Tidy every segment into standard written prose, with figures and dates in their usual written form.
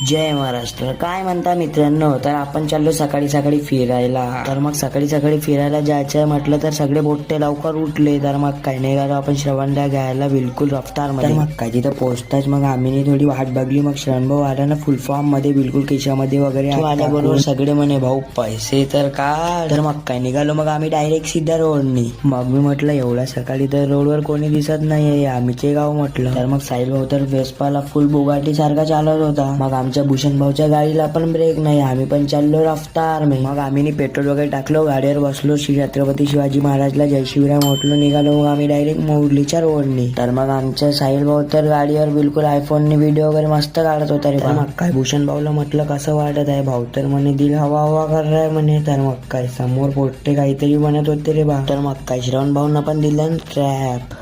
जय महाराष्ट्र. काय म्हणता मित्रांनो, तर आपण चाललो सकाळी सकाळी फिरायला. तर मग सकाळी सकाळी फिरायला जायचंय म्हटलं तर सगळे बोट्टे लवकर उठले. तर मग काही नाही झालं, आपण श्रवणला घ्यायला बिलकुल रफ्तार मध्ये. मग काय तिथं पोहोचताच मग आम्ही थोडी वाट बघली. मग श्रवण भाऊ आला ना फुल फॉर्म मध्ये, बिलकुल केशामध्ये वगैरे आल्याबरोबर सगळे म्हणे भाऊ पैसे तर का. तर मग काय निघालो मग आम्ही डायरेक्ट सीधा रोडनी. मग मी म्हटलं एवढ्या सकाळी तर रोडवर कोणी दिसत नाहीये, आम्हीचे गाव म्हटलं. तर मग साहिल भाऊ तर वेस्पाला फुल बुगाटी सारखा चालत होता. मग आमच्या भूषण भाऊच्या गाडीला पण ब्रेक नाही, आम्ही पण चाललो रफ्तार में. मग आम्ही पेट्रोल वगैरे टाकलो, गाडीवर बसलो, श्री छत्रपती शिवाजी महाराजला जय शिवराय म्हटलं, निघालो. मग आम्ही डायरेक्ट मोरलीच्या रोडनी. तर मग आमच्या साहिल भाऊ तर गाडीवर बिलकुल आयफोनने व्हिडिओ वगैरे मस्त काढत होता रे. मग काय भूषण भाऊला म्हटलं कसं वाटत आहे, भाऊ तर म्हणे दिल हवा हवा कर रहा म्हणे. तर मग काय समोर पोट्टे काहीतरी बनत होते रे बा. तर मग काय श्रवण भाऊंना पण दिलं ट्रॅप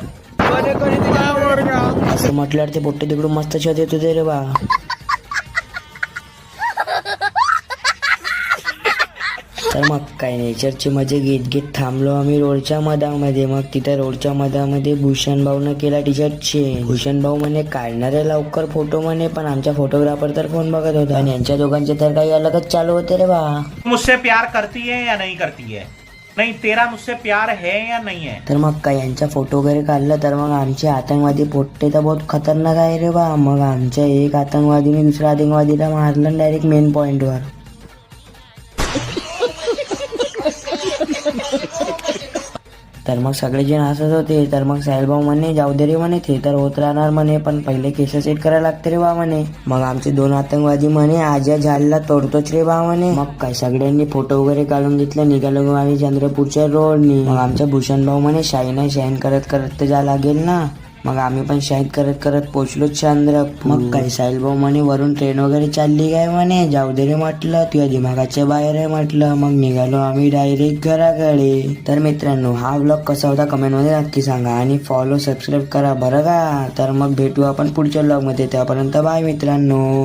असं म्हटल्यावर ते पोट्टे तिकडून मस्त शोध येत होते रे बा. तर मग काय नेचरची मजा घेत घेत थांबलो आम्ही रोडच्या मधामध्ये. मग तिथे रोडच्या मधामध्ये भूषण भाऊनं केला टी शर्ट चेंज. भूषण भाऊ म्हणे काढणारे लवकर फोटो म्हणे, पण आमच्या फोटोग्राफर तर फोन बघत होता आणि यांच्या दोघांचे तर काही अलगच चालू होते रे बा. मुझसे प्यार करती है या नहीं करती है, नहीं तेरा मुझसे प्यार है या नहीं है. तर मग काय यांचा फोटो वगैरे काढला. तर मग आमचे आतंकवादी पोट्टे तर बहुत खतरनाक आहे रे बा. मग आमच्या एक आतंकवादीने दुसऱ्या आतंकवादीला मारलं डायरेक्ट मेन पॉइंट वर. तर मग सगळेजण हसत होते. तर मग साहेबभाऊ म्हणे जाऊ दे रे म्हणे, ते तर होत राहणार म्हणे, पण पहिले केस सेट करायला लागते रे बा म्हणे. मग आमचे दोन आतंकवादी म्हणे आजा झाडला तोडतोच रे बा म्हणे. मग काय सगळ्यांनी फोटो वगैरे काढून घेतला, निघालो आम्ही चंद्रपूरच्या रोडनी. मग आमच्या भूषण भाऊ म्हणे शाईन शाईन करत करत तर जा लागेल ना. मग आम्ही पण शाहीद करत करत पोहोचलो चंद्रपूर. मग काही साहिल भाऊ म्हणे वरून ट्रेन वगैरे चालली काय म्हणे, जाऊ दे रे म्हटलं, तुझ्या दिमागाच्या बाहेर आहे म्हटलं. मग निघालो आम्ही डायरेक्ट घराकडे. तर मित्रांनो हा व्लॉग कसा होता कमेंट मध्ये नक्की सांगा आणि फॉलो सबस्क्राईब करा बरं का. तर मग भेटू आपण पुढच्या व्लॉग मध्ये, त्यापर्यंत बाय मित्रांनो.